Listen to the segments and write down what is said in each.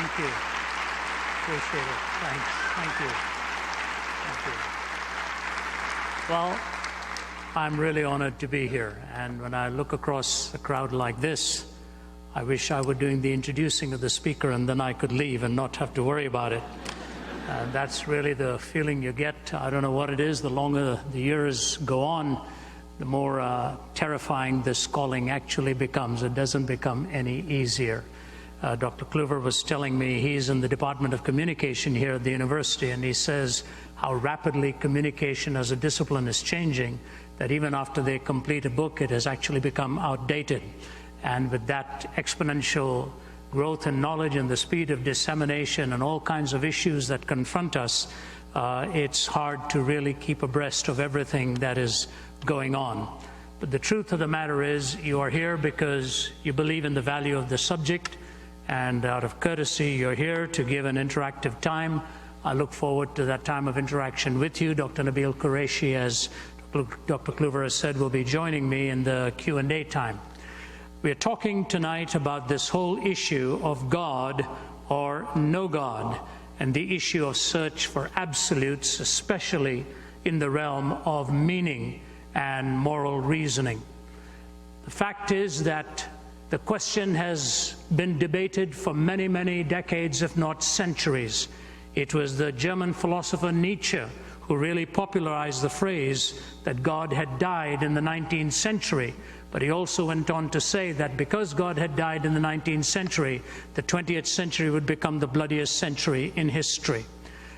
Thank you. Appreciate it. Thanks. Thank you. Thank you. Well, I'm really honored to be here. And when I look across a crowd like this, I wish I were doing the introducing of the speaker and then I could leave and not have to worry about it. That's really the feeling you get. I don't know what it is. The longer the years go on, the more terrifying this calling actually becomes. It doesn't become any easier. Dr. Kluver was telling me he's in the Department of Communication here at the university, and he says how rapidly communication as a discipline is changing, that even after they complete a book, it has actually become outdated. And with that exponential growth in knowledge and the speed of dissemination and all kinds of issues that confront us, it's hard to really keep abreast of everything that is going on. But the truth of the matter is, you are here because you believe in the value of the subject, and out of courtesy, you're here to give an interactive time. I look forward to that time of interaction with you. Dr. Nabil Qureshi, as Dr. Kluver has said, will be joining me in the Q&A time. We are talking tonight about this whole issue of God or no God, and the issue of search for absolutes, especially in the realm of meaning and moral reasoning. The fact is that the question has been debated for many, many decades, if not centuries. It was the German philosopher Nietzsche who really popularized the phrase that God had died in the 19th century. But he also went on to say that because God had died in the 19th century, the 20th century would become the bloodiest century in history.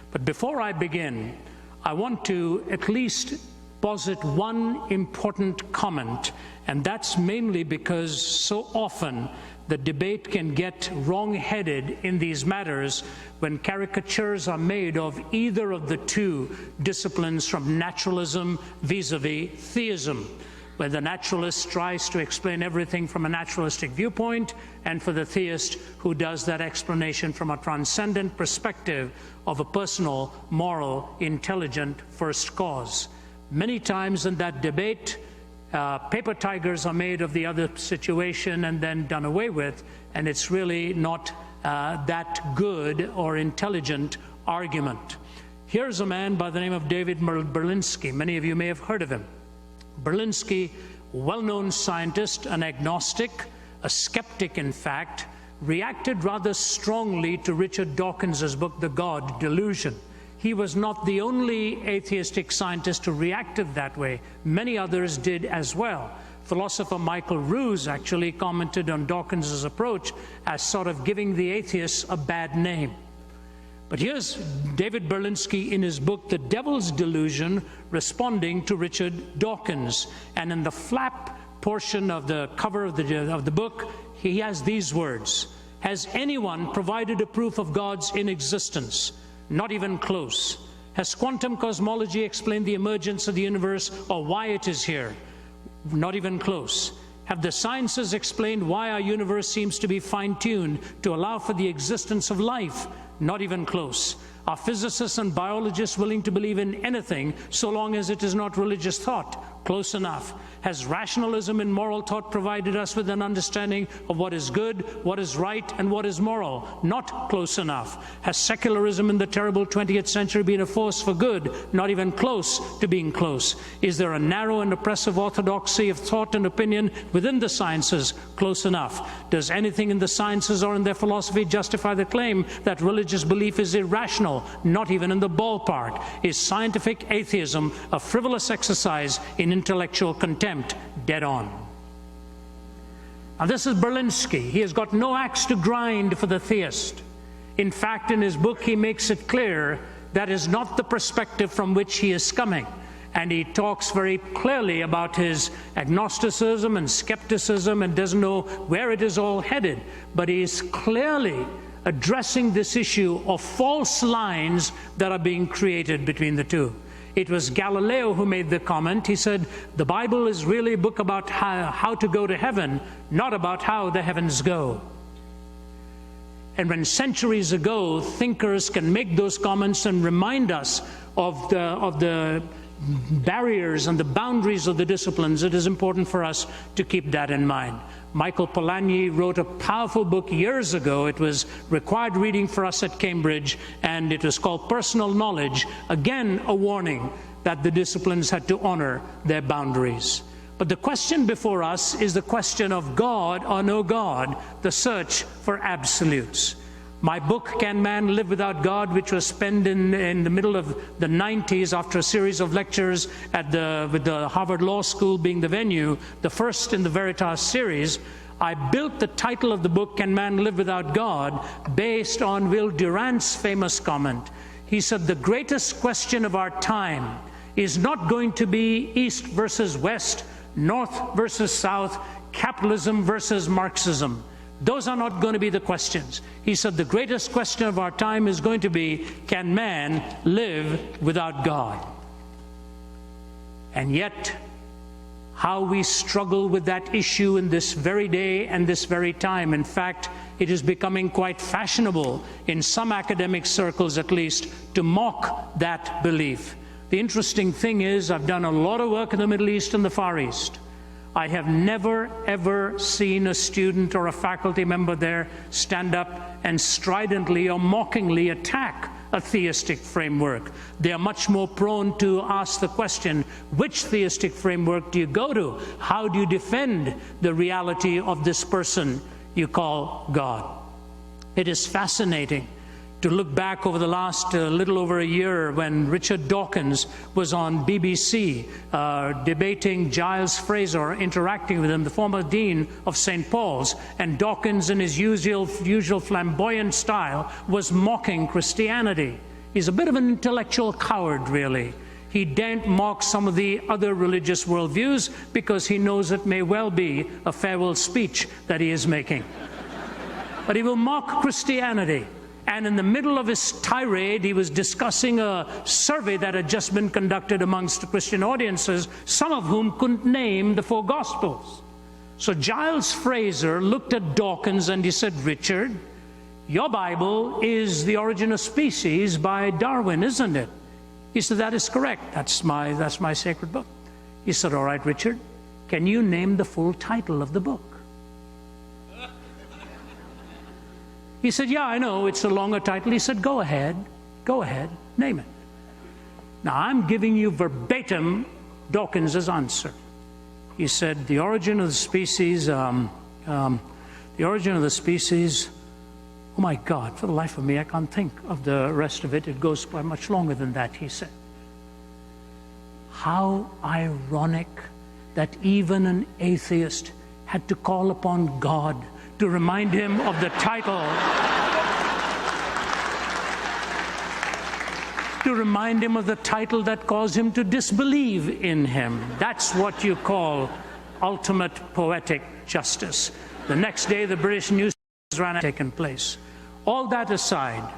But before I begin, I want to at least posit one important comment, and that's mainly because so often the debate can get wrong-headed in these matters when caricatures are made of either of the two disciplines, from naturalism vis-a-vis theism, where the naturalist tries to explain everything from a naturalistic viewpoint, and for the theist who does that explanation from a transcendent perspective of a personal, moral, intelligent first cause. Many times in that debate, paper tigers are made of the other situation and then done away with, and it's really not that good or intelligent argument. Here's a man by the name of David Berlinski. Many of you may have heard of him. Berlinski, well-known scientist, an agnostic, a skeptic in fact, reacted rather strongly to Richard Dawkins's book, The God Delusion. He was not the only atheistic scientist who reacted that way. Many others did as well. Philosopher Michael Ruse actually commented on Dawkins's approach as sort of giving the atheists a bad name. But here's David Berlinski in his book, The Devil's Delusion, responding to Richard Dawkins. And in the flap portion of the cover of the book, he has these words: "Has anyone provided a proof of God's inexistence? Not even close. Has quantum cosmology explained the emergence of the universe or why it is here? Not even close. Have the sciences explained why our universe seems to be fine-tuned to allow for the existence of life? Not even close. Are physicists and biologists willing to believe in anything so long as it is not religious thought? Close enough. Has rationalism in moral thought provided us with an understanding of what is good, what is right, and what is moral? Not close enough. Has secularism in the terrible 20th century been a force for good? Not even close to being close. Is there a narrow and oppressive orthodoxy of thought and opinion within the sciences? Close enough. Does anything in the sciences or in their philosophy justify the claim that religious belief is irrational? Not even in the ballpark. Is scientific atheism a frivolous exercise in intellectual contempt? Dead on." Now this is Berlinski. He has got no axe to grind for the theist. In fact, in his book, he makes it clear that is not the perspective from which he is coming. And he talks very clearly about his agnosticism and skepticism and doesn't know where it is all headed. But he is clearly addressing this issue of false lines that are being created between the two. It was Galileo who made the comment. He said, the Bible is really a book about how to go to heaven, not about how the heavens go. And when centuries ago thinkers can make those comments and remind us of the barriers and the boundaries of the disciplines, it is important for us to keep that in mind. Michael Polanyi wrote a powerful book years ago. It was required reading for us at Cambridge, and it was called Personal Knowledge. Again, a warning that the disciplines had to honor their boundaries. But the question before us is the question of God or no God, the search for absolutes. My book, Can Man Live Without God, which was penned in the middle of the 90s after a series of lectures with the Harvard Law School being the venue, the first in the Veritas series, I built the title of the book, Can Man Live Without God, based on Will Durant's famous comment. He said, the greatest question of our time is not going to be East versus West, North versus South, capitalism versus Marxism. Those are not going to be the questions. He said the greatest question of our time is going to be, can man live without God? And yet, how we struggle with that issue in this very day and this very time. In fact, it is becoming quite fashionable, in some academic circles at least, to mock that belief. The interesting thing is, I've done a lot of work in the Middle East and the Far East. I have never, ever seen a student or a faculty member there stand up and stridently or mockingly attack a theistic framework. They are much more prone to ask the question, which theistic framework do you go to? How do you defend the reality of this person you call God? It is fascinating to look back over the last little over a year when Richard Dawkins was on BBC debating Giles Fraser, interacting with him, the former dean of St. Paul's, and Dawkins, in his usual flamboyant style, was mocking Christianity. He's a bit of an intellectual coward, really. He daren't mock some of the other religious worldviews because he knows it may well be a farewell speech that he is making. But he will mock Christianity. And in the middle of his tirade, he was discussing a survey that had just been conducted amongst Christian audiences, some of whom couldn't name the 4 Gospels. So Giles Fraser looked at Dawkins and he said, Richard, your Bible is The Origin of Species by Darwin, isn't it? He said, that is correct. That's my sacred book. He said, all right, Richard, can you name the full title of the book? He said, yeah, I know, it's a longer title. He said, go ahead, name it. Now, I'm giving you verbatim Dawkins's answer. He said, the origin of the species, oh my God, for the life of me, I can't think of the rest of it. It goes quite much longer than that, he said. How ironic that even an atheist had to call upon God to remind him of the title, to remind him of the title that caused him to disbelieve in him. That's what you call ultimate poetic justice. The next day, the British news ran taken place. All that aside,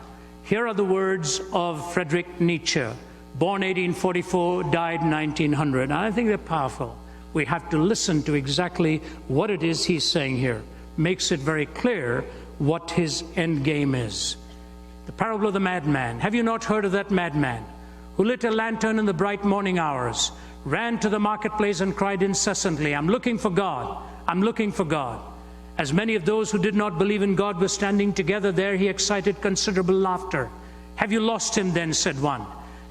here are the words of Friedrich Nietzsche, born 1844, died 1900. And I think they're powerful. We have to listen to exactly what it is he's saying here. Makes it very clear what his end game is. The parable of the madman. Have you not heard of that madman who lit a lantern in the bright morning hours, ran to the marketplace and cried incessantly, I'm looking for God, I'm looking for God. As many of those who did not believe in God were standing together there, he excited considerable laughter. Have you lost him then, said one.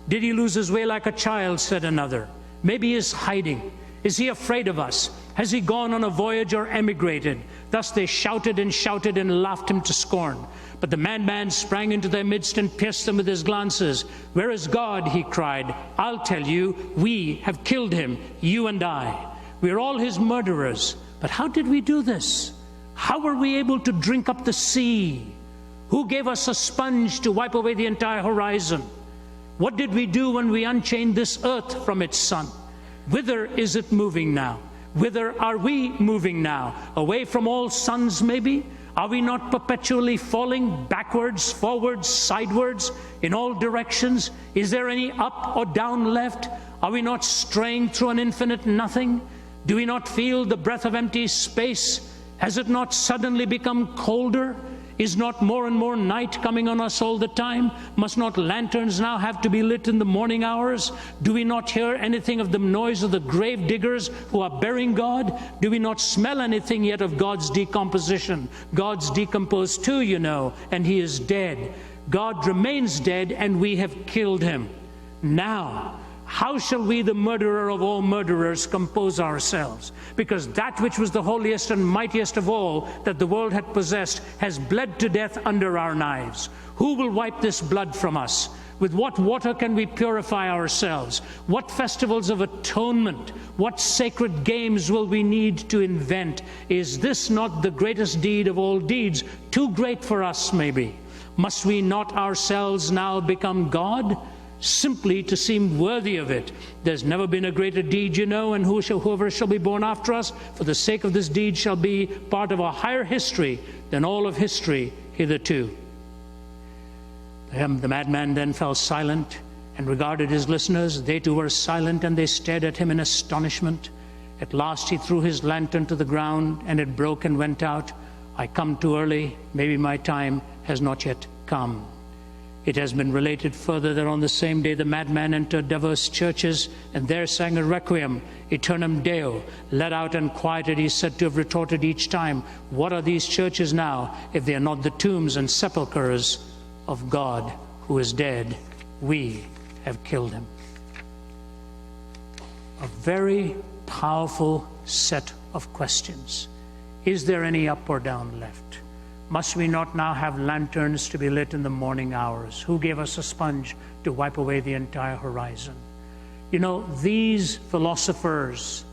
Did he lose his way like a child, said another. Maybe he is hiding. Is he afraid of us? Has he gone on a voyage or emigrated? Thus they shouted and laughed him to scorn. But the madman sprang into their midst and pierced them with his glances. Where is God? He cried. I'll tell you, we have killed him, you and I. We are all his murderers. But how did we do this? How were we able to drink up the sea? Who gave us a sponge to wipe away the entire horizon? What did we do when we unchained this earth from its sun? Whither is it moving now? Whither are we moving now? Away from all suns, maybe? Are we not perpetually falling backwards, forwards, sidewards, in all directions? Is there any up or down left? Are we not straying through an infinite nothing? Do we not feel the breath of empty space? Has it not suddenly become colder? Is not more and more night coming on us all the time? Must not lanterns now have to be lit in the morning hours? Do we not hear anything of the noise of the grave diggers who are burying God? Do we not smell anything yet of God's decomposition? God's decomposed too, you know, and he is dead. God remains dead, and we have killed him. Now, how shall we, the murderer of all murderers, compose ourselves? Because that which was the holiest and mightiest of all that the world had possessed has bled to death under our knives. Who will wipe this blood from us? With what water can we purify ourselves? What festivals of atonement, what sacred games will we need to invent? Is this not the greatest deed of all deeds? Too great for us, maybe. Must we not ourselves now become God? Simply to seem worthy of it. There's never been a greater deed, you know, and whoever shall be born after us, for the sake of this deed, shall be part of a higher history than all of history hitherto. The madman then fell silent and regarded his listeners. They too were silent, and they stared at him in astonishment. At last he threw his lantern to the ground, and it broke and went out. I come too early. Maybe my time has not yet come. It has been related further that on the same day the madman entered diverse churches and there sang a requiem, Aeternam Deo. Let out and quieted, he said to have retorted each time, what are these churches now if they are not the tombs and sepulchres of God who is dead? We have killed him. A very powerful set of questions. Is there any up or down left? Must we not now have lanterns to be lit in the morning hours? Who gave us a sponge to wipe away the entire horizon? You know, these philosophers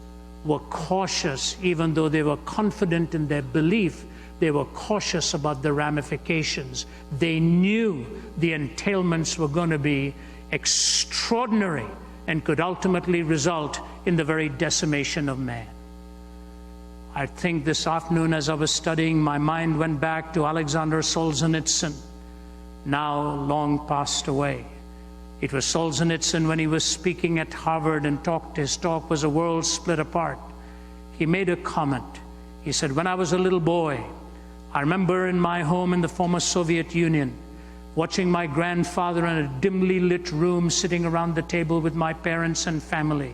were cautious, even though they were confident in their belief. They were cautious about the ramifications. They knew the entailments were going to be extraordinary and could ultimately result in the very decimation of man. I think this afternoon as I was studying, my mind went back to Alexander Solzhenitsyn, now long passed away. It was Solzhenitsyn when he was speaking at Harvard and his talk was A World Split Apart. He made a comment. He said, when I was a little boy, I remember in my home in the former Soviet Union, watching my grandfather in a dimly lit room sitting around the table with my parents and family.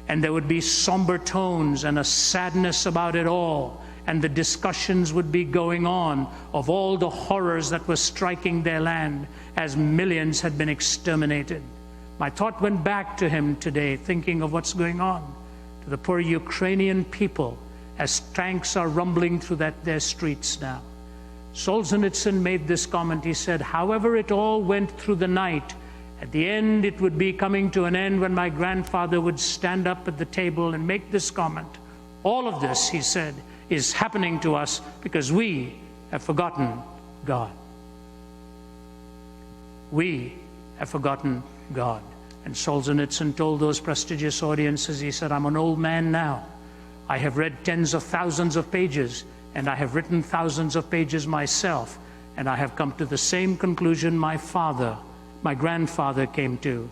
And there would be somber tones and a sadness about it all. And the discussions would be going on of all the horrors that were striking their land as millions had been exterminated. My thought went back to him today, thinking of what's going on to the poor Ukrainian people as tanks are rumbling through their streets now. Solzhenitsyn made this comment. He said, however it all went through the night, at the end, it would be coming to an end when my grandfather would stand up at the table and make this comment. All of this, he said, is happening to us because we have forgotten God. We have forgotten God. And Solzhenitsyn told those prestigious audiences, he said, I'm an old man now. I have read tens of thousands of pages, and I have written thousands of pages myself, and I have come to the same conclusion my grandfather came to.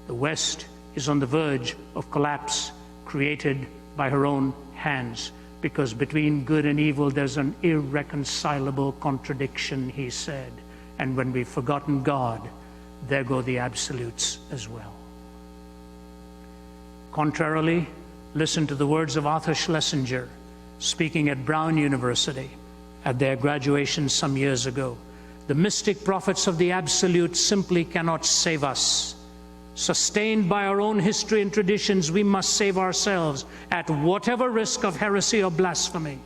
The West is on the verge of collapse, created by her own hands, because between good and evil there's an irreconcilable contradiction, he said. And when we've forgotten God, there go the absolutes as well. Contrarily, listen to the words of Arthur Schlesinger, speaking at Brown University at their graduation some years ago. The mystic prophets of the absolute simply cannot save us. Sustained by our own history and traditions, we must save ourselves at whatever risk of heresy or blasphemy.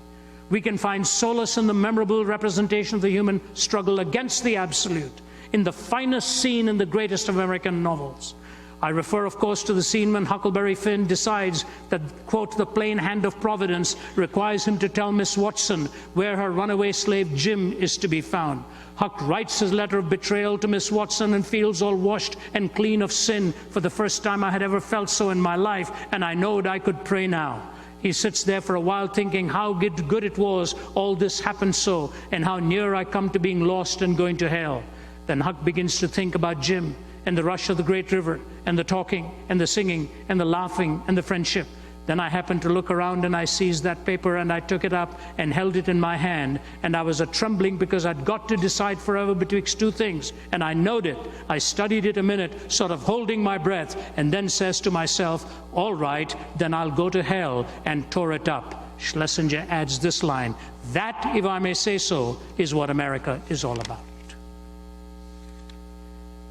We can find solace in the memorable representation of the human struggle against the absolute, in the finest scene in the greatest of American novels. I refer, of course, to the scene when Huckleberry Finn decides that, quote, the plain hand of Providence requires him to tell Miss Watson where her runaway slave Jim is to be found. Huck writes his letter of betrayal to Miss Watson and feels all washed and clean of sin for the first time I had ever felt so in my life, and I knowed I could pray now. He sits there for a while thinking how good it was all this happened so, and how near I come to being lost and going to hell. Then Huck begins to think about Jim and the rush of the great river and the talking and the singing and the laughing and the friendship. Then I happened to look around and I seized that paper and I took it up and held it in my hand. And I was trembling because I'd got to decide forever betwixt two things. And I knowed it. I studied it a minute, sort of holding my breath, and then says to myself, all right, then I'll go to hell, and tore it up. Schlesinger adds this line, that, if I may say so, is what America is all about.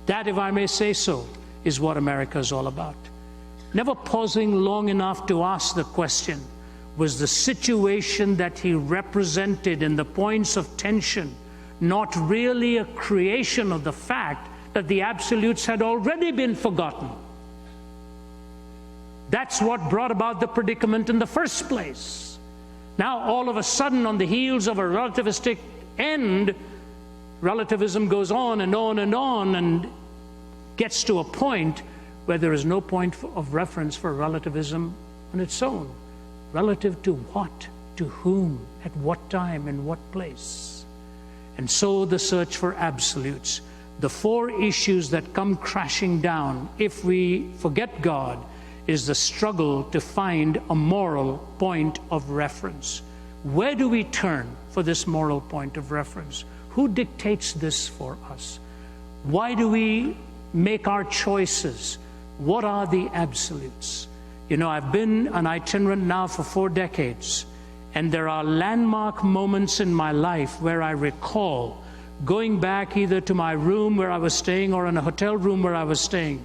That, if I may say so, is what America is all about. Never pausing long enough to ask the question, was the situation that he represented in the points of tension not really a creation of the fact that the absolutes had already been forgotten? That's what brought about the predicament in the first place. Now, all of a sudden, on the heels of a relativistic end, relativism goes on and on and on and gets to a point where there is no point of reference for relativism on its own. Relative to what? To whom? At what time? In what place? And so the search for absolutes. The four issues that come crashing down if we forget God is the struggle to find a moral point of reference. Where do we turn for this moral point of reference? Who dictates this for us? Why do we make our choices? What are the absolutes? You know, I've been an itinerant now for 4 decades, and there are landmark moments in my life where I recall going back either to my room where I was staying or in a hotel room where I was staying,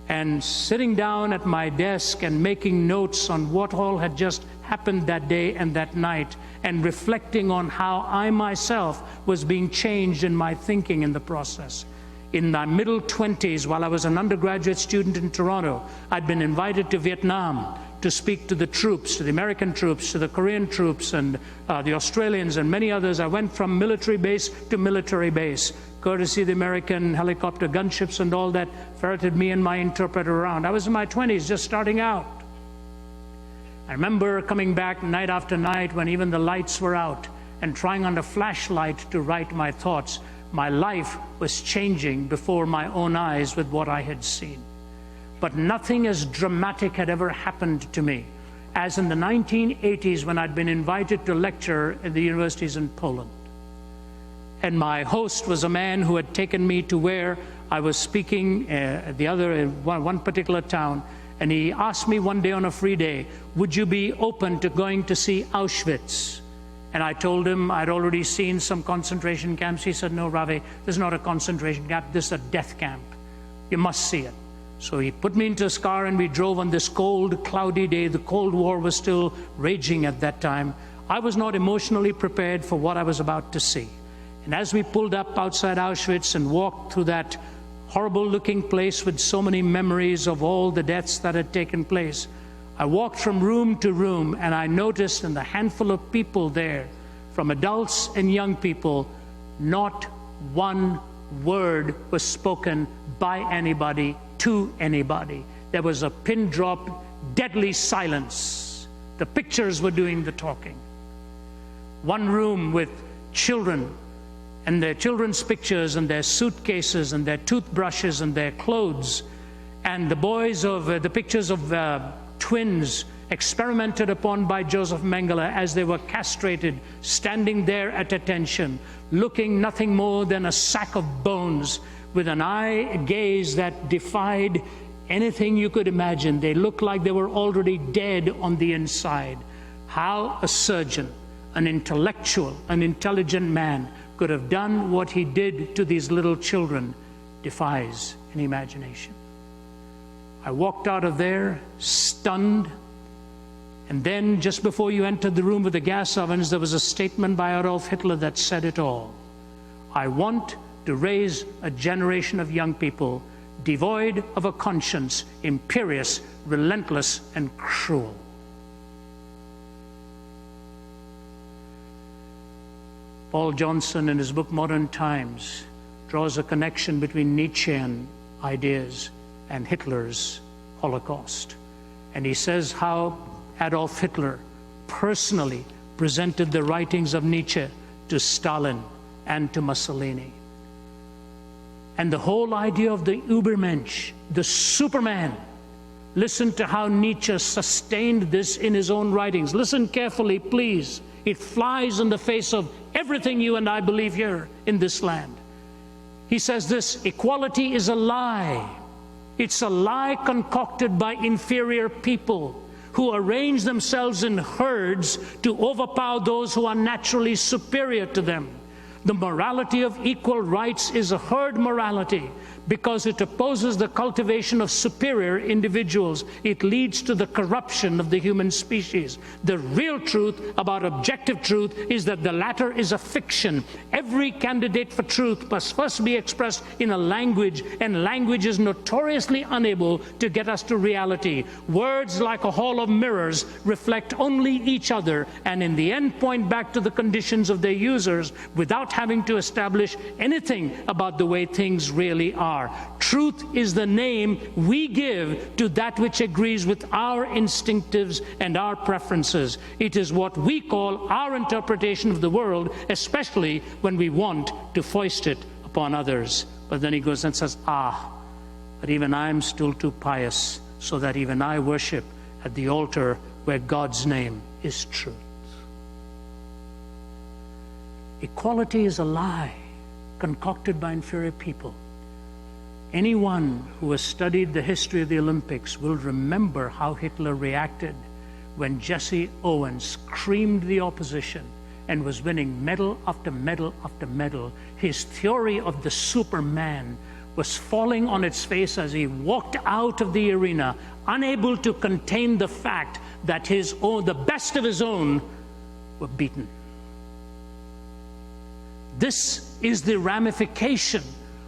and sitting down at my desk and making notes on what all had just happened that day and that night, and reflecting on how I myself was being changed in my thinking in the process. In my middle 20s, while I was an undergraduate student in Toronto, I'd been invited to Vietnam to speak to the troops, to the American troops, to the Korean troops, and the Australians and many others. I went from military base to military base, courtesy of the American helicopter gunships and all that ferreted me and my interpreter around. I was in my 20s, just starting out. I remember coming back night after night when even the lights were out and trying under flashlight to write my thoughts. My life was changing before my own eyes with what I had seen. But nothing as dramatic had ever happened to me as in the 1980s when I'd been invited to lecture at the universities in Poland. And my host was a man who had taken me to where I was speaking in one particular town. And he asked me one day on a free day, would you be open to going to see Auschwitz? And I told him I'd already seen some concentration camps. He said, no, Ravi, this is not a concentration camp, this is a death camp. You must see it. So he put me into his car and we drove on this cold, cloudy day. The Cold War was still raging at that time. I was not emotionally prepared for what I was about to see. And as we pulled up outside Auschwitz and walked through that horrible-looking place with so many memories of all the deaths that had taken place, I walked from room to room, and I noticed in the handful of people there, from adults and young people, not one word was spoken by anybody to anybody. There was a pin drop, deadly silence. The pictures were doing the talking. One room with children and their children's pictures and their suitcases and their toothbrushes and their clothes, and the boys of the pictures of twins experimented upon by Joseph Mengele as they were castrated, standing there at attention, looking nothing more than a sack of bones with an eye gaze that defied anything you could imagine. They looked like they were already dead on the inside. How a surgeon, an intellectual, an intelligent man could have done what he did to these little children defies any imagination. I walked out of there stunned, and then just before you entered the room with the gas ovens, there was a statement by Adolf Hitler that said it all. I want to raise a generation of young people devoid of a conscience, imperious, relentless, and cruel. Paul Johnson, in his book Modern Times, draws a connection between Nietzschean ideas and Hitler's Holocaust. And he says how Adolf Hitler personally presented the writings of Nietzsche to Stalin and to Mussolini. And the whole idea of the Übermensch, the Superman, Listen to how Nietzsche sustained this in his own writings. Listen carefully, please. It flies in the face of everything you and I believe here in this land. He says this: equality is a lie. It's a lie concocted by inferior people who arrange themselves in herds to overpower those who are naturally superior to them. The morality of equal rights is a herd morality because it opposes the cultivation of superior individuals. It leads to the corruption of the human species. The real truth about objective truth is that the latter is a fiction. Every candidate for truth must first be expressed in a language, and language is notoriously unable to get us to reality. Words, like a hall of mirrors, reflect only each other, and in the end point back to the conditions of their users without having to establish anything about the way things really are. Truth is the name we give to that which agrees with our instinctives and our preferences. It is what we call our interpretation of the world, especially when we want to foist it upon others. But then he goes and says, but even I am still too pious, so that even I worship at the altar where God's name is truth. Equality is a lie concocted by inferior people. Anyone who has studied the history of the Olympics will remember how Hitler reacted when Jesse Owens screamed the opposition and was winning medal after medal after medal. His theory of the Superman was falling on its face as he walked out of the arena, unable to contain the fact that the best of his own were beaten. This is the ramification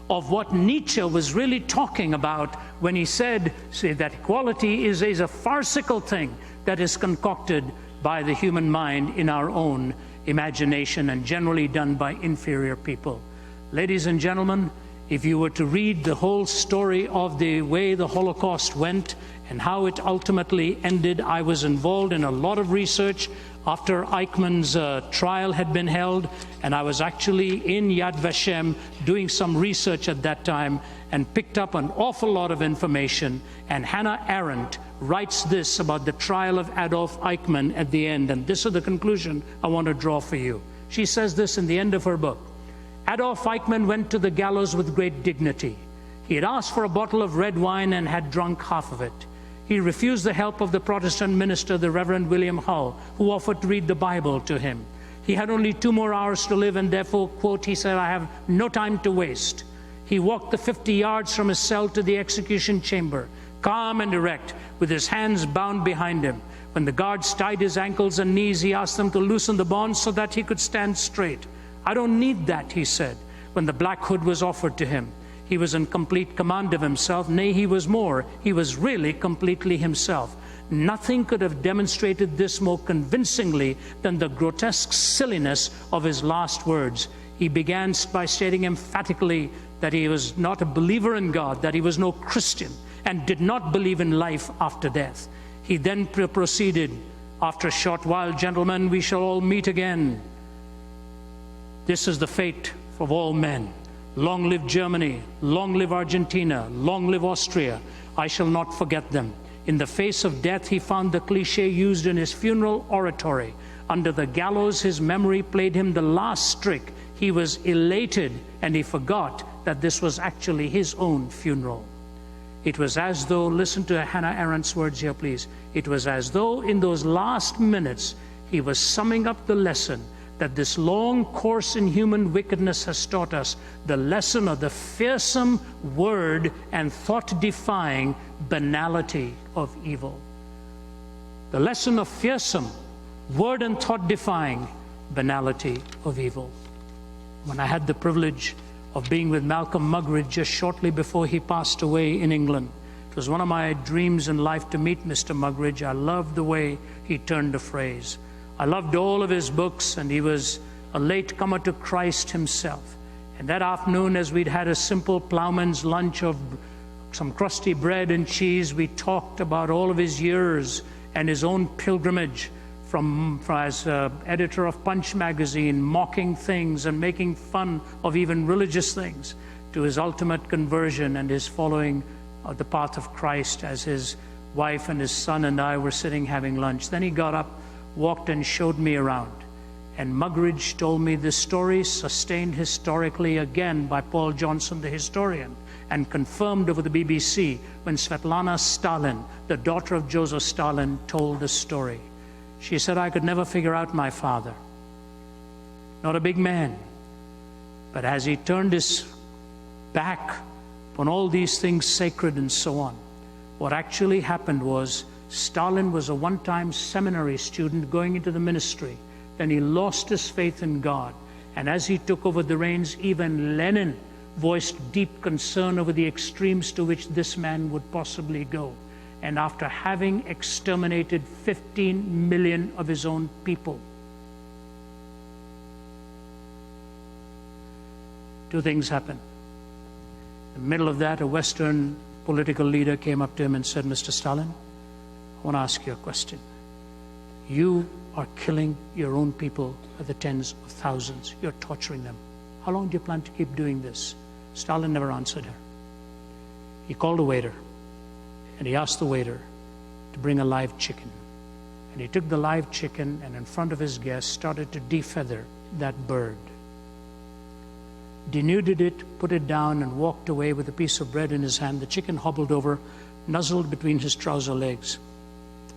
of what Nietzsche was really talking about when he said, that equality is a farcical thing that is concocted by the human mind in our own imagination and generally done by inferior people. Ladies and gentlemen, if you were to read the whole story of the way the Holocaust went and how it ultimately ended, I was involved in a lot of research after Eichmann's trial had been held, and I was actually in Yad Vashem doing some research at that time and picked up an awful lot of information. And Hannah Arendt writes this about the trial of Adolf Eichmann at the end, and this is the conclusion I want to draw for you. She says this in the end of her book: Adolf Eichmann went to the gallows with great dignity. He had asked for a bottle of red wine and had drunk half of it. He refused the help of the Protestant minister, the Reverend William Hull, who offered to read the Bible to him. He had only 2 more hours to live, and therefore, quote, he said, "I have no time to waste." He walked the 50 yards from his cell to the execution chamber, calm and erect, with his hands bound behind him. When the guards tied his ankles and knees, he asked them to loosen the bonds so that he could stand straight. "I don't need that," he said, when the black hood was offered to him. He was in complete command of himself. Nay, he was more. He was really completely himself. Nothing could have demonstrated this more convincingly than the grotesque silliness of his last words. He began by stating emphatically that he was not a believer in God, that he was no Christian, and did not believe in life after death. He then proceeded, "After a short while, gentlemen, we shall all meet again. This is the fate of all men. Long live Germany, long live Argentina, long live Austria. I shall not forget them." In the face of death, he found the cliche used in his funeral oratory. Under the gallows, his memory played him the last trick. He was elated, and he forgot that this was actually his own funeral. It was as though, listen to Hannah Arendt's words here, please. It was as though in those last minutes, he was summing up the lesson that this long course in human wickedness has taught us, the lesson of the fearsome word and thought-defying banality of evil. The lesson of fearsome word and thought-defying banality of evil. When I had the privilege of being with Malcolm Muggeridge just shortly before he passed away in England, it was one of my dreams in life to meet Mr. Muggeridge. I loved the way he turned a phrase. I loved all of his books, and he was a late comer to Christ himself. And that afternoon, as we'd had a simple plowman's lunch of some crusty bread and cheese, we talked about all of his years and his own pilgrimage from as editor of Punch magazine, mocking things and making fun of even religious things, to his ultimate conversion and his following the path of Christ as his wife and his son and I were sitting having lunch. Then he got up, walked and showed me around. And Muggeridge told me this story, sustained historically again by Paul Johnson, the historian, and confirmed over the BBC when Svetlana Stalin, the daughter of Joseph Stalin, told the story. She said, I could never figure out my father. Not a big man, but as he turned his back on all these things sacred and so on, what actually happened was Stalin was a one-time seminary student going into the ministry. Then he lost his faith in God. And as he took over the reins, even Lenin voiced deep concern over the extremes to which this man would possibly go. And after having exterminated 15 million of his own people, two things happened. In the middle of that, a Western political leader came up to him and said, Mr. Stalin, I want to ask you a question. You are killing your own people by the tens of thousands. You're torturing them. How long do you plan to keep doing this? Stalin never answered her. He called a waiter, and he asked the waiter to bring a live chicken. And he took the live chicken and in front of his guests started to defeather that bird. Denuded it, put it down, and walked away with a piece of bread in his hand. The chicken hobbled over, nuzzled between his trouser legs.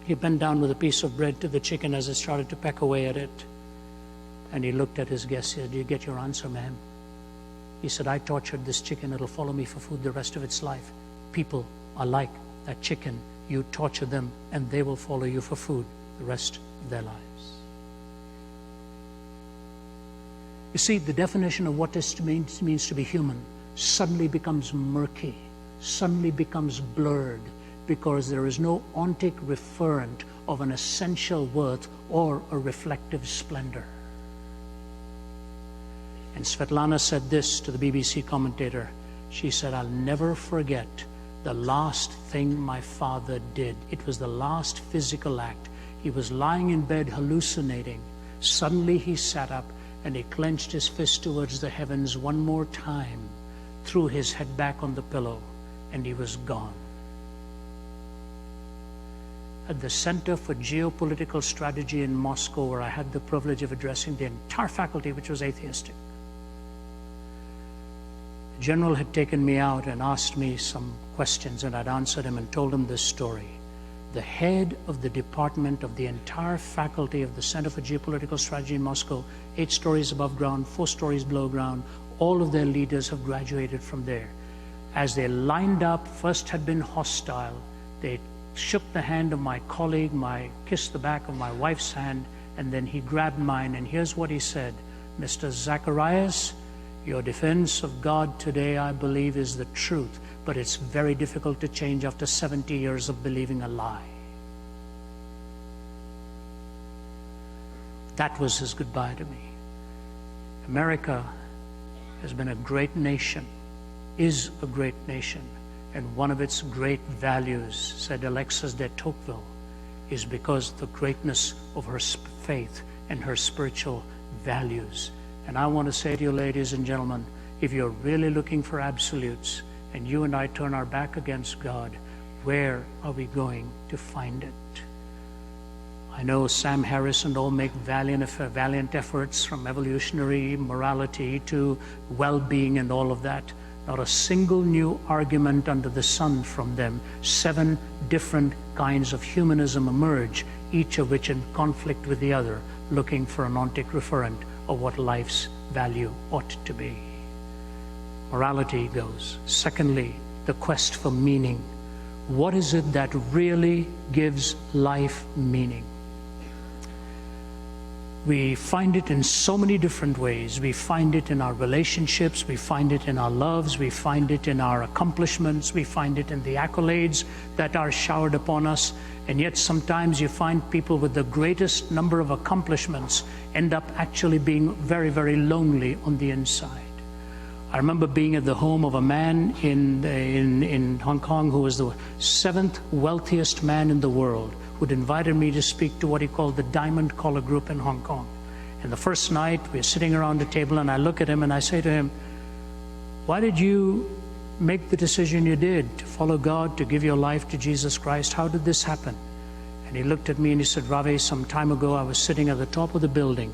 He bent down with a piece of bread to the chicken as it started to peck away at it. And he looked at his guest. He said, do you get your answer, ma'am? He said, I tortured this chicken. It'll follow me for food the rest of its life. People are like that chicken. You torture them, and they will follow you for food the rest of their lives. You see, the definition of what it means to be human suddenly becomes murky, suddenly becomes blurred, because there is no ontic referent of an essential worth or a reflective splendor. And Svetlana said this to the BBC commentator. She said, I'll never forget the last thing my father did. It was the last physical act. He was lying in bed hallucinating. Suddenly he sat up and he clenched his fist towards the heavens one more time, threw his head back on the pillow, and he was gone. At the Center for Geopolitical Strategy in Moscow, where I had the privilege of addressing the entire faculty, which was atheistic, the general had taken me out and asked me some questions, and I'd answered him and told him this story. The head of the department of the entire faculty of the Center for Geopolitical Strategy in Moscow, 8 stories above ground, 4 stories below ground, all of their leaders have graduated from there. As they lined up, first had been hostile. They shook the hand of my colleague, kissed the back of my wife's hand, and then he grabbed mine, and here's what he said. Mr. Zacharias, your defense of God today, I believe, is the truth, but it's very difficult to change after 70 years of believing a lie. That was his goodbye to me. America has been a great nation, is a great nation, and one of its great values, said Alexis de Tocqueville, is because the greatness of her faith and her spiritual values. And I want to say to you, ladies and gentlemen, if you're really looking for absolutes and you and I turn our back against God, where are we going to find it? I know Sam Harris and all make valiant efforts, from evolutionary morality to well-being and all of that. Not a single new argument under the sun from them. 7 different kinds of humanism emerge, each of which in conflict with the other, looking for an ontic referent of what life's value ought to be. Morality goes. Secondly, the quest for meaning. What is it that really gives life meaning? We find it in so many different ways. We find it in our relationships, we find it in our loves, we find it in our accomplishments, we find it in the accolades that are showered upon us. And yet sometimes you find people with the greatest number of accomplishments end up actually being very, very lonely on the inside. I remember being at the home of a man in Hong Kong who was the 7th wealthiest man in the world, who'd invited me to speak to what he called the Diamond Collar Group in Hong Kong. And the first night, we're sitting around the table, and I look at him and I say to him, why did you make the decision you did to follow God, to give your life to Jesus Christ? How did this happen? And he looked at me and he said, Ravi, some time ago I was sitting at the top of the building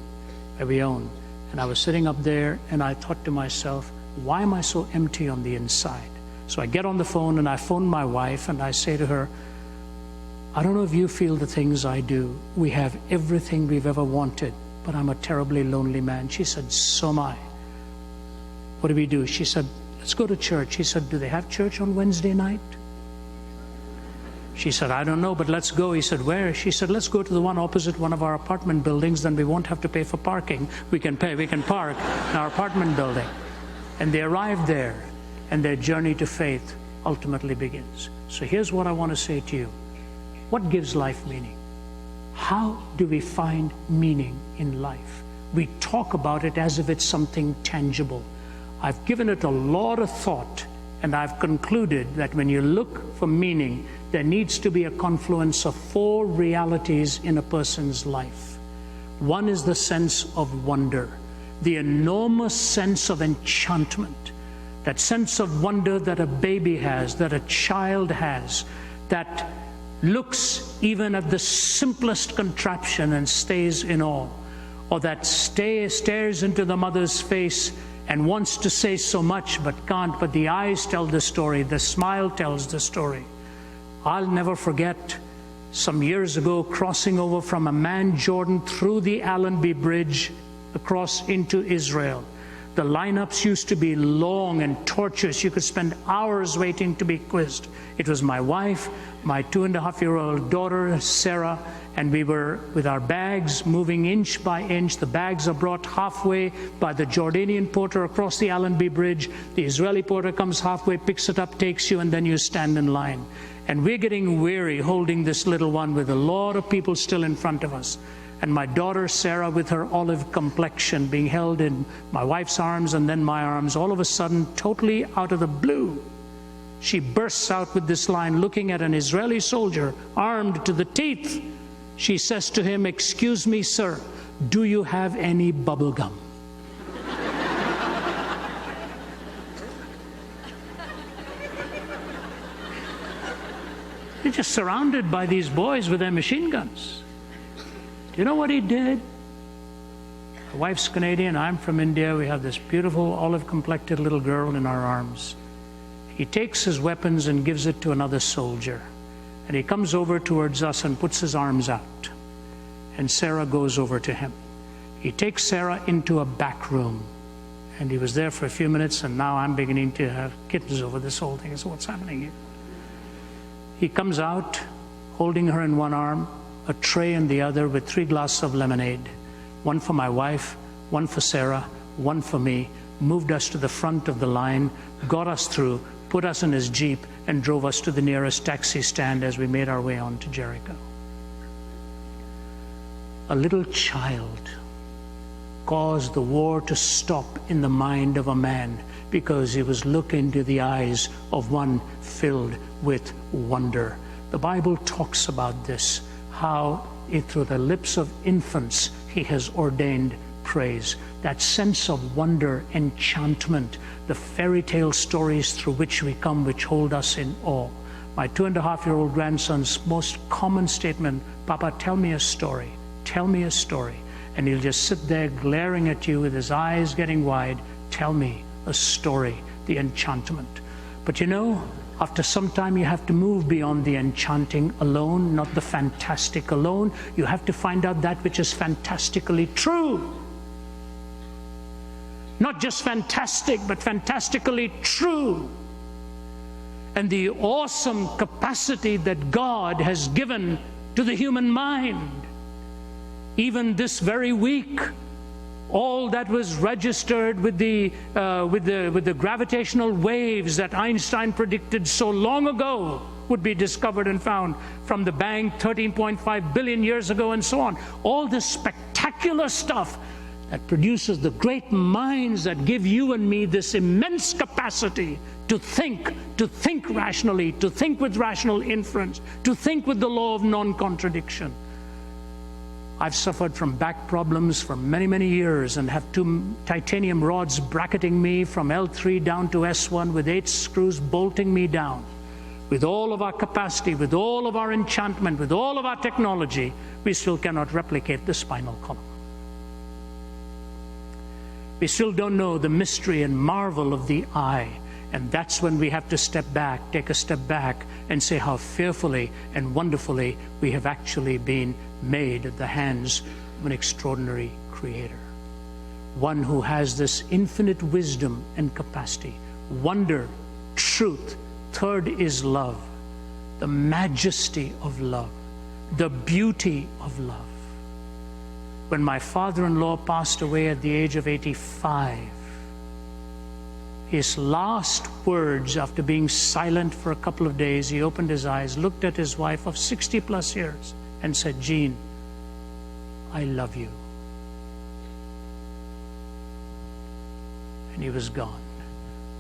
that we own. And I was sitting up there and I thought to myself, why am I so empty on the inside? So I get on the phone and I phone my wife and I say to her, I don't know if you feel the things I do. We have everything we've ever wanted, but I'm a terribly lonely man. She said, so am I. What do we do? She said, let's go to church. He said, do they have church on Wednesday night? She said, I don't know, but let's go. He said, where? She said, let's go to the one opposite one of our apartment buildings, then we won't have to pay for parking. We can park in our apartment building. And they arrived there, and their journey to faith ultimately begins. So here's what I want to say to you. What gives life meaning? How do we find meaning in life? We talk about it as if it's something tangible. I've given it a lot of thought, and I've concluded that when you look for meaning, there needs to be a confluence of 4 realities in a person's life. One is the sense of wonder, the enormous sense of enchantment, that sense of wonder that a baby has, that a child has, that looks even at the simplest contraption and stays in awe, or that stares into the mother's face and wants to say so much but can't, but the eyes tell the story, the smile tells the story. I'll never forget some years ago crossing over from Amman, Jordan, through the Allenby Bridge across into Israel. The lineups used to be long and tortuous. You could spend hours waiting to be quizzed. It was my wife, my 2.5-year-old daughter, Sarah, and we were with our bags moving inch by inch. The bags are brought halfway by the Jordanian porter across the Allenby Bridge. The Israeli porter comes halfway, picks it up, takes you, and then you stand in line. And we're getting weary holding this little one with a lot of people still in front of us. And my daughter, Sarah, with her olive complexion, being held in my wife's arms and then my arms, all of a sudden, totally out of the blue, she bursts out with this line, looking at an Israeli soldier, armed to the teeth. She says to him, excuse me, sir, do you have any bubble gum? You're just surrounded by these boys with their machine guns. Do you know what he did? My wife's Canadian, I'm from India. We have this beautiful olive-complected little girl in our arms. He takes his weapons and gives it to another soldier. And he comes over towards us and puts his arms out. And Sarah goes over to him. He takes Sarah into a back room. And he was there for a few minutes, and now I'm beginning to have kittens over this whole thing. So what's happening here? He comes out, holding her in one arm, a tray in the other with 3 glasses of lemonade. One for my wife, one for Sarah, one for me. Moved us to the front of the line, got us through, put us in his Jeep, and drove us to the nearest taxi stand as we made our way on to Jericho. A little child caused the war to stop in the mind of a man because he was looking into the eyes of one filled with wonder. The Bible talks about this, how through the lips of infants he has ordained praise. That sense of wonder, enchantment, the fairy tale stories through which we come, which hold us in awe. My 2.5-year-old grandson's most common statement, Papa, tell me a story. Tell me a story. And he'll just sit there glaring at you with his eyes getting wide. Tell me a story, the enchantment. But you know, after some time you have to move beyond the enchanting alone, not the fantastic alone. You have to find out that which is fantastically true. Not just fantastic, but fantastically true. And the awesome capacity that God has given to the human mind. Even this very week, all that was registered with the gravitational waves that Einstein predicted so long ago would be discovered and found from the Bang 13.5 billion years ago and so on. All this spectacular stuff that produces the great minds that give you and me this immense capacity to think rationally, to think with rational inference, to think with the law of non-contradiction. I've suffered from back problems for many, many years and have 2 titanium rods bracketing me from L3 down to S1 with 8 screws bolting me down. With all of our capacity, with all of our enchantment, with all of our technology, we still cannot replicate the spinal column. We still don't know the mystery and marvel of the eye. And that's when we have to step back, take a step back, and say how fearfully and wonderfully we have actually been made at the hands of an extraordinary Creator. One who has this infinite wisdom and capacity, wonder, truth. Third is love, the majesty of love, the beauty of love. When my father-in-law passed away at the age of 85, his last words after being silent for a couple of days, he opened his eyes, looked at his wife of 60+ years and said, "Jean, I love you." And he was gone.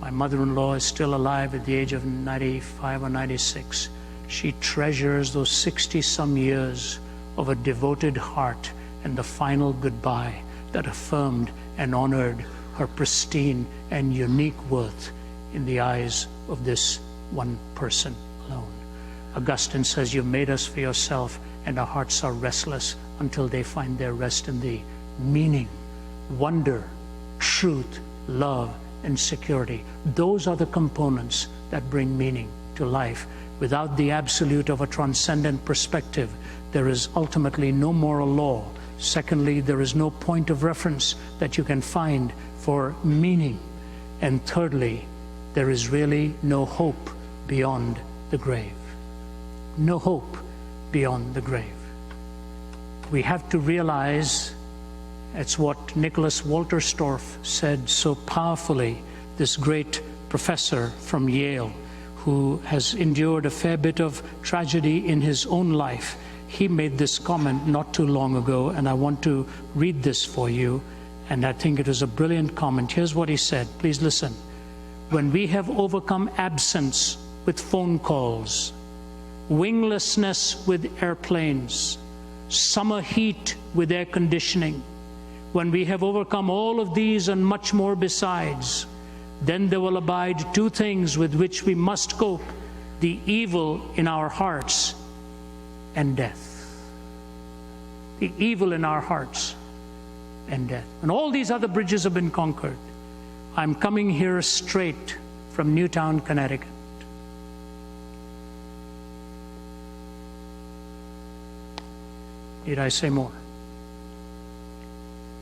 My mother-in-law is still alive at the age of 95 or 96. She treasures those 60-some years of a devoted heart and the final goodbye that affirmed and honored her pristine and unique worth in the eyes of this one person alone. Augustine says, "You've made us for yourself, and our hearts are restless until they find their rest in thee." Meaning, wonder, truth, love, and security. Those are the components that bring meaning to life. Without the absolute of a transcendent perspective, there is ultimately no moral law. Secondly, there is no point of reference that you can find for meaning. And thirdly, there is really no hope beyond the grave. No hope beyond the grave. We have to realize, it's what Nicholas Walterstorff said so powerfully, this great professor from Yale, who has endured a fair bit of tragedy in his own life. He made this comment not too long ago, and I want to read this for you, and I think it was a brilliant comment. Here's what he said. Please listen. "When we have overcome absence with phone calls, winglessness with airplanes, summer heat with air conditioning, when we have overcome all of these and much more besides, then there will abide 2 things with which we must cope: the evil in our hearts and death." The evil in our hearts and death. And all these other bridges have been conquered. I'm coming here straight from Newtown, Connecticut. Need I say more?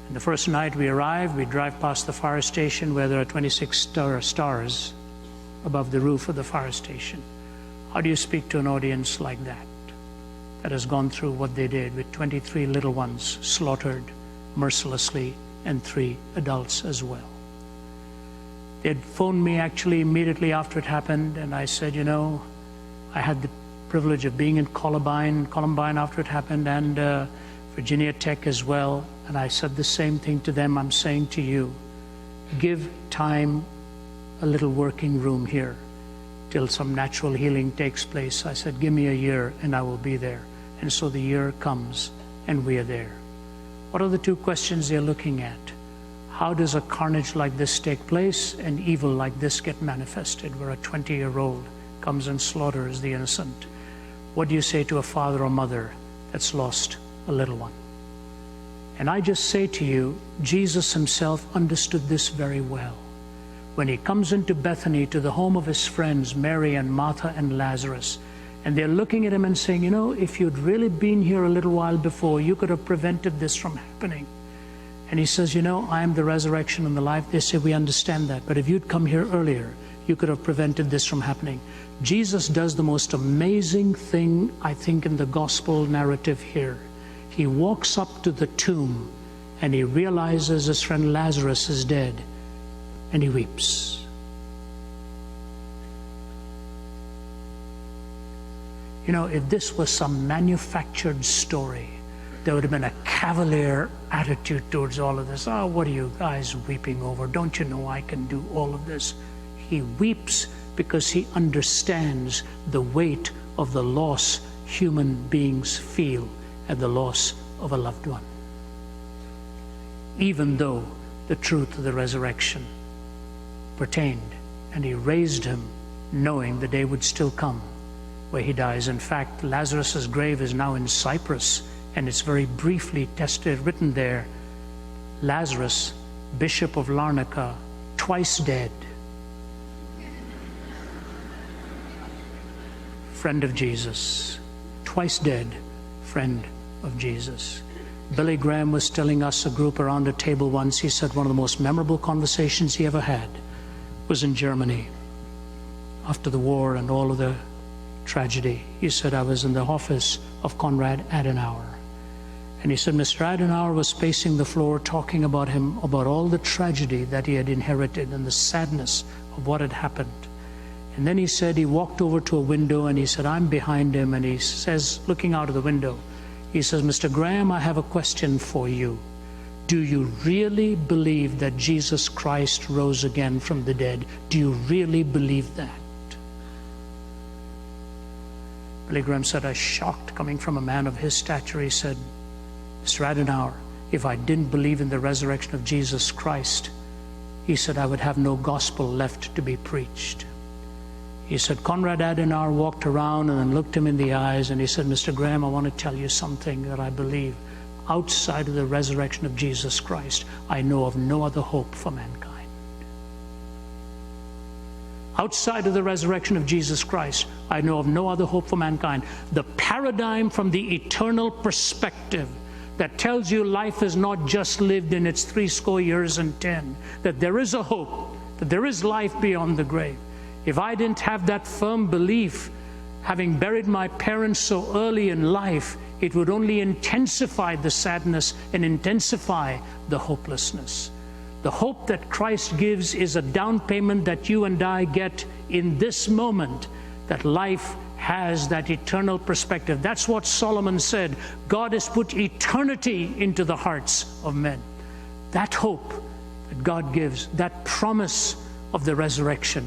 And the first night we arrive, we drive past the fire station where there are 26 stars above the roof of the fire station. How do you speak to an audience like that, that has gone through what they did with 23 little ones slaughtered mercilessly and 3 adults as well? They'd phoned me actually immediately after it happened, and I said, you know, I had the privilege of being in Columbine after it happened, and Virginia Tech as well, and I said the same thing to them I'm saying to you. Give time a little working room here till some natural healing takes place. I said, give me a year and I will be there. And so the year comes and we are there. What are the 2 questions they're looking at? How does a carnage like this take place and evil like this get manifested, where a 20-year-old comes and slaughters the innocent? What do you say to a father or mother that's lost a little one? And I just say to you, Jesus himself understood this very well. When he comes into Bethany, to the home of his friends, Mary and Martha and Lazarus, and they're looking at him and saying, you know, if you'd really been here a little while before, you could have prevented this from happening. And he says, you know, I am the resurrection and the life. They say, we understand that, but if you'd come here earlier, you could have prevented this from happening. Jesus does the most amazing thing, I think, in the gospel narrative here. He walks up to the tomb and he realizes his friend Lazarus is dead, and he weeps. You know, if this was some manufactured story, there would have been a cavalier attitude towards all of this. Oh, what are you guys weeping over? Don't you know I can do all of this? He weeps because he understands the weight of the loss human beings feel at the loss of a loved one. Even though the truth of the resurrection pertained, and he raised him knowing the day would still come where he dies. In fact, Lazarus' grave is now in Cyprus, and it's very briefly written there, Lazarus, Bishop of Larnaca, twice dead, friend of Jesus, twice dead, friend of Jesus. Billy Graham was telling us, a group around a table once, he said one of the most memorable conversations he ever had was in Germany after the war and all of the tragedy. He said, I was in the office of Konrad Adenauer, and he said Mr. Adenauer was pacing the floor talking about him, about all the tragedy that he had inherited and the sadness of what had happened. And then he said he walked over to a window, and he said, I'm behind him, and he says, looking out of the window, he says, Mr. Graham, I have a question for you. Do you really believe that Jesus Christ rose again from the dead? Do you really believe that? Billy Graham said, I was shocked coming from a man of his stature. He said, Mr. Adenauer, if I didn't believe in the resurrection of Jesus Christ, he said, I would have no gospel left to be preached. He said, Konrad Adenauer walked around and then looked him in the eyes, and he said, Mr. Graham, I want to tell you something that I believe. Outside of the resurrection of Jesus Christ, I know of no other hope for mankind. Outside of the resurrection of Jesus Christ, I know of no other hope for mankind. The paradigm from the eternal perspective that tells you life is not just lived in its 80 years and 10, that there is a hope, that there is life beyond the grave. If I didn't have that firm belief, having buried my parents so early in life, it would only intensify the sadness and intensify the hopelessness. The hope that Christ gives is a down payment that you and I get in this moment, that life has that eternal perspective. That's what Solomon said. God has put eternity into the hearts of men. That hope that God gives, that promise of the resurrection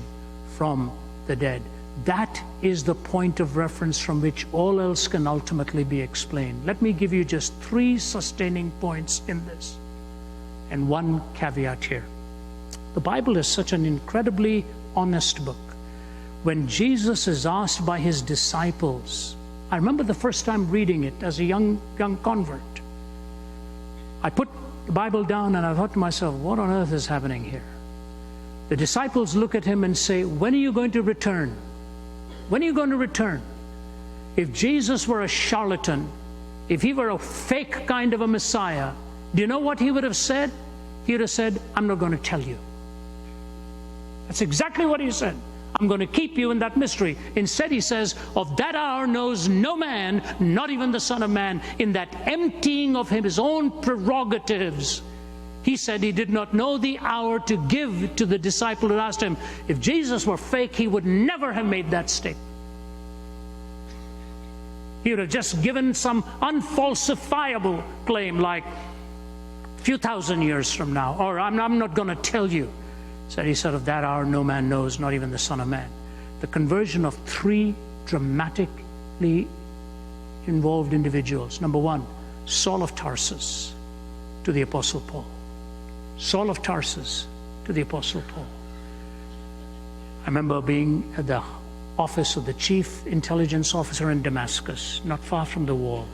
from the dead, that is the point of reference from which all else can ultimately be explained. Let me give you just 3 sustaining points in this, and one caveat here. The Bible is such an incredibly honest book. When Jesus is asked by his disciples, I remember the first time reading it as a young convert. I put the Bible down and I thought to myself, what on earth is happening here? The disciples look at him and say, when are you going to return? When are you going to return? If Jesus were a charlatan, if he were a fake kind of a Messiah, do you know what he would have said? He would have said, I'm not going to tell you. That's exactly what he said. I'm going to keep you in that mystery. Instead, he says, of that hour knows no man, not even the Son of Man. In that emptying of his own prerogatives, he said he did not know the hour to give to the disciple who asked him. If Jesus were fake, he would never have made that statement. He would have just given some unfalsifiable claim like a few thousand years from now, or I'm not going to tell you. He said, of that hour no man knows, not even the Son of Man. The conversion of 3 dramatically involved individuals. Number 1, Saul of Tarsus to the Apostle Paul. Saul of Tarsus to the Apostle Paul. I remember being at the office of the chief intelligence officer in Damascus, not far from the wall.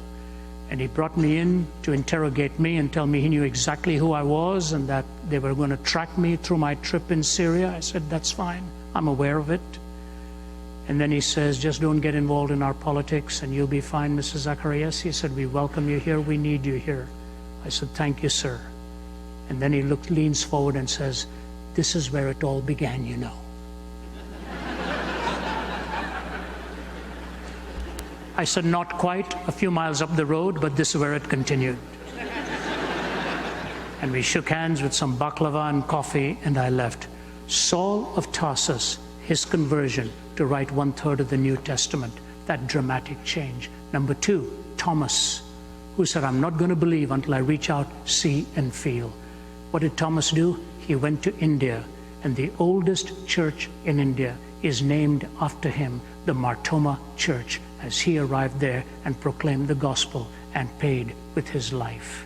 And he brought me in to interrogate me and tell me he knew exactly who I was and that they were going to track me through my trip in Syria. I said, that's fine. I'm aware of it. And then he says, just don't get involved in our politics and you'll be fine, Mrs. Zacharias. He said, we welcome you here. We need you here. I said, thank you, sir. And then he leans forward and says, this is where it all began, you know. I said, not quite, a few miles up the road, but this is where it continued. And we shook hands with some baklava and coffee, and I left. Saul of Tarsus, his conversion to write 1/3 of the New Testament, that dramatic change. Number 2, Thomas, who said, I'm not going to believe until I reach out, see, and feel. What did Thomas do? He went to India, and the oldest church in India is named after him, the Mar Thoma Church, as he arrived there and proclaimed the gospel and paid with his life.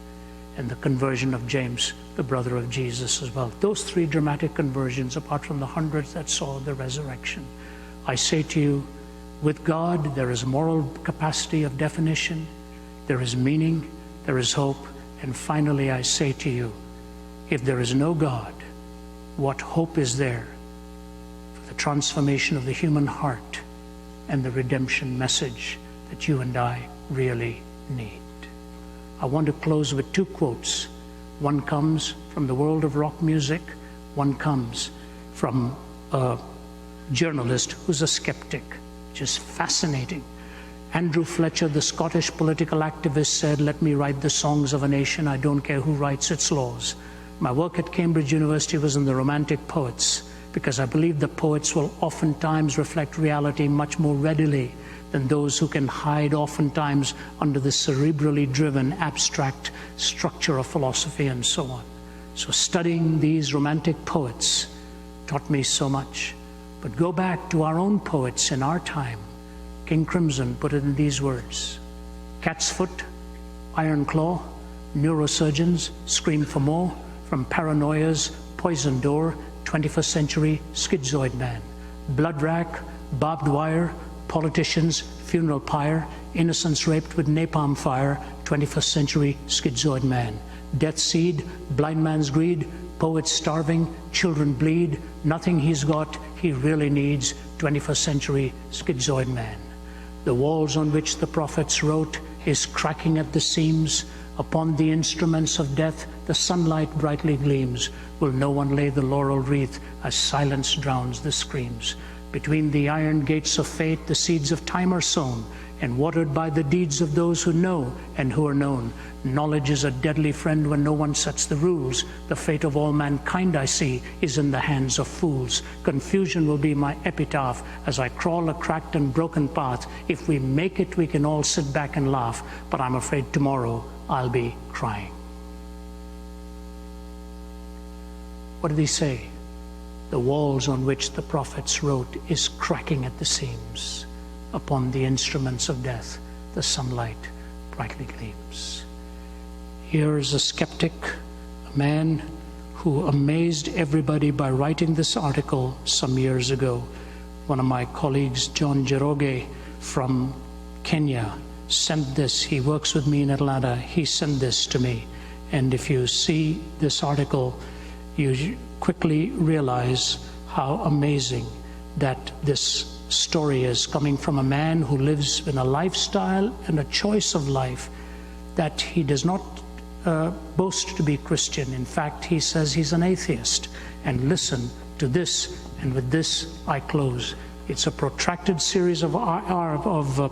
And the conversion of James, the brother of Jesus as well. Those three dramatic conversions, apart from the hundreds that saw the resurrection. I say to you, with God, there is moral capacity of definition, there is meaning, there is hope, and finally I say to you, if there is no God, what hope is there for the transformation of the human heart and the redemption message that you and I really need? I want to close with two quotes. One comes from the world of rock music, one comes from a journalist who's a skeptic, which is fascinating. Andrew Fletcher, the Scottish political activist, said, "Let me write the songs of a nation. I don't care who writes its laws." My work at Cambridge University was in the Romantic poets, because I believe the poets will oftentimes reflect reality much more readily than those who can hide oftentimes under the cerebrally driven abstract structure of philosophy and so on. So studying these Romantic poets taught me so much. But go back to our own poets in our time. King Crimson put it in these words: cat's foot, iron claw, neurosurgeons scream for more, from paranoia's poison door, 21st century schizoid man. Blood rack, barbed wire, politicians, funeral pyre, innocents raped with napalm fire, 21st century schizoid man. Death seed, blind man's greed, poets starving, children bleed, nothing he's got, he really needs, 21st century schizoid man. The walls on which the prophets wrote is cracking at the seams. Upon the instruments of death, the sunlight brightly gleams. Will no one lay the laurel wreath as silence drowns the screams? Between the iron gates of fate, the seeds of time are sown, and watered by the deeds of those who know and who are known. Knowledge is a deadly friend when no one sets the rules. The fate of all mankind, I see, is in the hands of fools. Confusion will be my epitaph as I crawl a cracked and broken path. If we make it, we can all sit back and laugh, but I'm afraid tomorrow I'll be crying. What did he say? The walls on which the prophets wrote is cracking at the seams. Upon the instruments of death, the sunlight brightly gleams. Here is a skeptic, a man who amazed everybody by writing this article some years ago. One of my colleagues, John Jeroge from Kenya, sent this. He works with me in Atlanta. He sent this to me. And if you see this article, you quickly realize how amazing that this story is, coming from a man who lives in a lifestyle and a choice of life that he does not boast to be Christian. In fact, he says he's an atheist. And listen to this, and with this I close. It's a protracted series of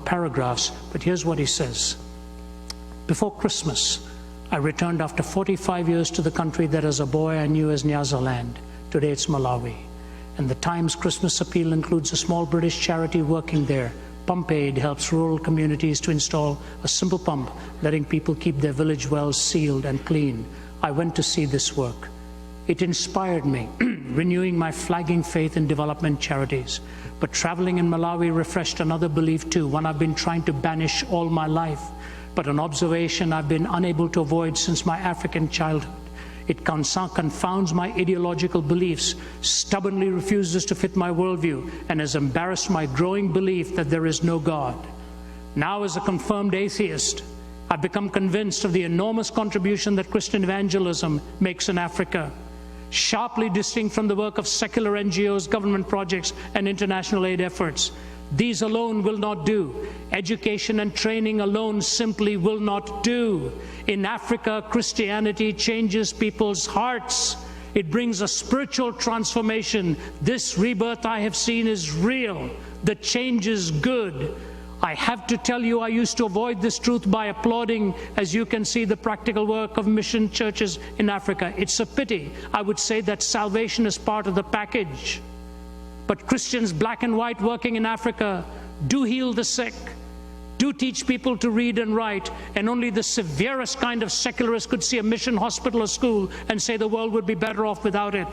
paragraphs, but here's what he says. Before Christmas, I returned after 45 years to the country that as a boy I knew as Nyasaland. Today it's Malawi. And the Times Christmas appeal includes a small British charity working there. Pump Aid helps rural communities to install a simple pump, letting people keep their village wells sealed and clean. I went to see this work. It inspired me, renewing my flagging faith in development charities. But traveling in Malawi refreshed another belief too, one I've been trying to banish all my life, but an observation I've been unable to avoid since my African childhood. It confounds my ideological beliefs, stubbornly refuses to fit my worldview, and has embarrassed my growing belief that there is no God. Now, as a confirmed atheist, I've become convinced of the enormous contribution that Christian evangelism makes in Africa, sharply distinct from the work of secular NGOs, government projects, and international aid efforts. These alone will not do. Education and training alone simply will not do. In Africa, Christianity changes people's hearts. It brings a spiritual transformation. This rebirth I have seen is real. The change is good. I have to tell you, I used to avoid this truth by applauding, as you can see, the practical work of mission churches in Africa. It's a pity. I would say that salvation is part of the package. But Christians, black and white, working in Africa, do heal the sick, do teach people to read and write, and only the severest kind of secularist could see a mission hospital or school and say the world would be better off without it.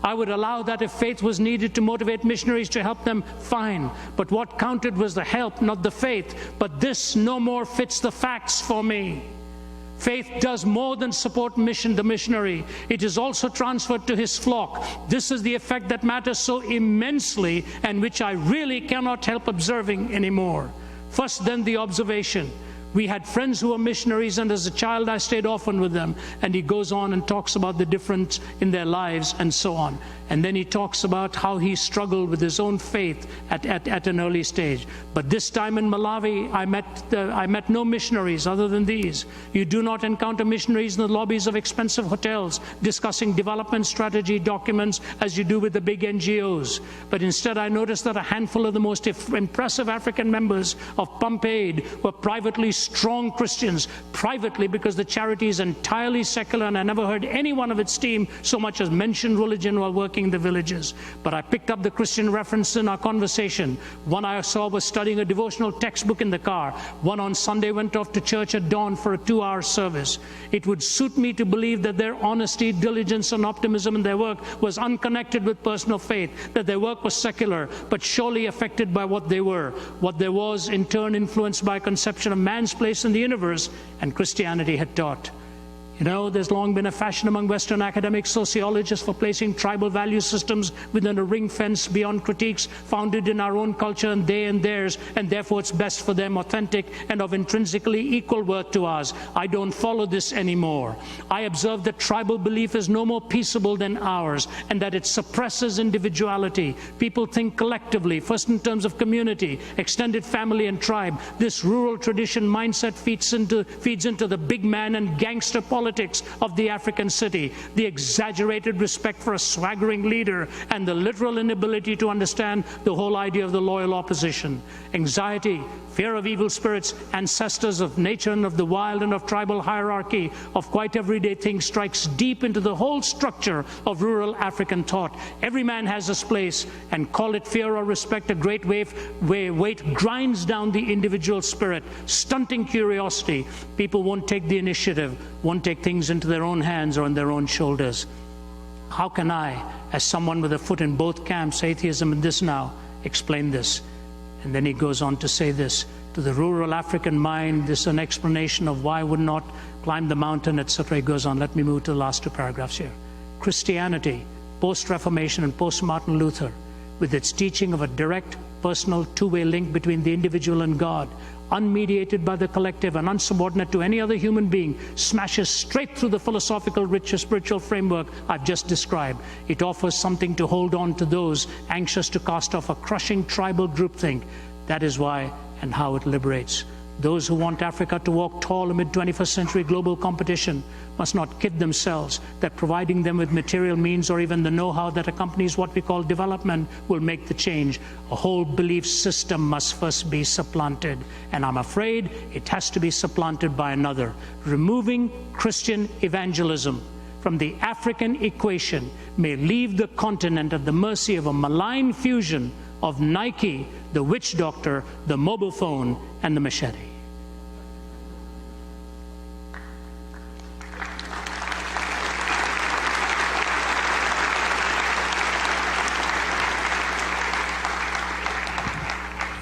I would allow that if faith was needed to motivate missionaries to help them, fine. But what counted was the help, not the faith. But this no more fits the facts for me. Faith does more than support the missionary. It is also transferred to his flock. This is the effect that matters so immensely and which I really cannot help observing anymore. First, then, the observation. We had friends who were missionaries, and as a child I stayed often with them. And he goes on and talks about the difference in their lives and so on. And then he talks about how he struggled with his own faith at an early stage. But this time in Malawi, I met no missionaries other than these. You do not encounter missionaries in the lobbies of expensive hotels discussing development strategy documents as you do with the big NGOs. But instead, I noticed that a handful of the most impressive African members of Pump Aid were privately strong Christians, privately because the charity is entirely secular, and I never heard anyone of its team so much as mention religion while working in the villages. But I picked up the Christian reference in our conversation. One I saw was studying a devotional textbook in the car. One on Sunday went off to church at dawn for a 2-hour service. It would suit me to believe that their honesty, diligence, and optimism in their work was unconnected with personal faith, that their work was secular, but surely affected by what they were. What there was, in turn, influenced by a conception of man's place in the universe, and Christianity had taught. You know, there's long been a fashion among Western academic sociologists for placing tribal value systems within a ring fence beyond critiques founded in our own culture and they and theirs, and therefore it's best for them, authentic and of intrinsically equal worth to us. I don't follow this anymore. I observe that tribal belief is no more peaceable than ours, and that it suppresses individuality. People think collectively, first in terms of community, extended family and tribe. This rural tradition mindset feeds into the big man and gangster politics of the African city, the exaggerated respect for a swaggering leader, and the literal inability to understand the whole idea of the loyal opposition. Anxiety, fear of evil spirits, ancestors of nature and of the wild and of tribal hierarchy, of quite everyday things, strikes deep into the whole structure of rural African thought. Every man has his place, and call it fear or respect, a great weight grinds down the individual spirit, stunting curiosity. People won't take the initiative, won't take things into their own hands or on their own shoulders. How can I, as someone with a foot in both camps, atheism and this now, explain this? And then he goes on to say this: to the rural African mind, this is an explanation of why I would not climb the mountain, etc. He goes on. Let me move to the last 2 paragraphs here. Christianity, post-Reformation and post-Martin Luther, with its teaching of a direct, personal, two-way link between the individual and God, unmediated by the collective and unsubordinate to any other human being, smashes straight through the philosophical, rich spiritual framework I've just described. It offers something to hold on to those anxious to cast off a crushing tribal groupthink. That is why and how it liberates. Those who want Africa to walk tall amid 21st century global competition must not kid themselves that providing them with material means or even the know-how that accompanies what we call development will make the change. A whole belief system must first be supplanted, and I'm afraid it has to be supplanted by another. Removing Christian evangelism from the African equation may leave the continent at the mercy of a malign fusion of Nike, the witch doctor, the mobile phone, and the machete.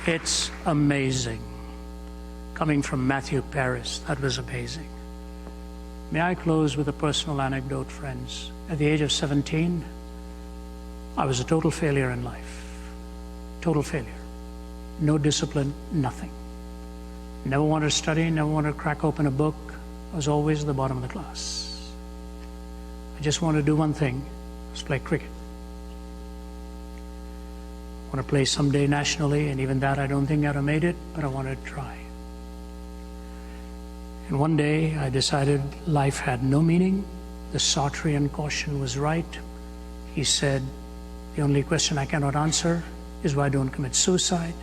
It's amazing. Coming from Matthew Paris, that was amazing. May I close with a personal anecdote, friends? At the age of 17, I was a total failure in life. Total failure. No discipline, nothing. Never wanted to study, never wanted to crack open a book. I was always at the bottom of the class. I just wanted to do one thing, was play cricket. I want to play someday nationally, and even that I don't think I'd have made it, but I wanted to try. And one day I decided life had no meaning. The Sartrean caution was right. He said, the only question I cannot answer is why I don't commit suicide,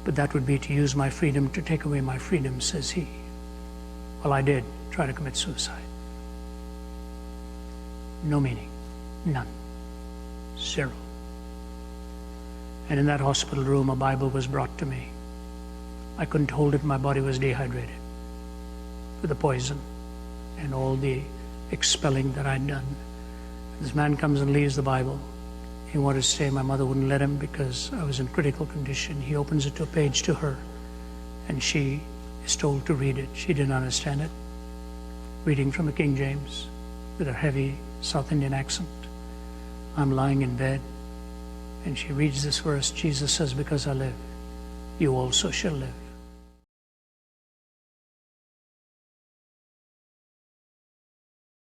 but that would be to use my freedom to take away my freedom, says he. Well, I did try to commit suicide. No meaning, none, zero. And in that hospital room, a Bible was brought to me. I couldn't hold it, my body was dehydrated with the poison and all the expelling that I'd done. This man comes and leaves the Bible. He wanted to say my mother wouldn't let him because I was in critical condition. He opens it to a page to her, and she is told to read it. She didn't understand it. Reading from the King James with a heavy South Indian accent. I'm lying in bed, and she reads this verse. Jesus says, because I live, you also shall live.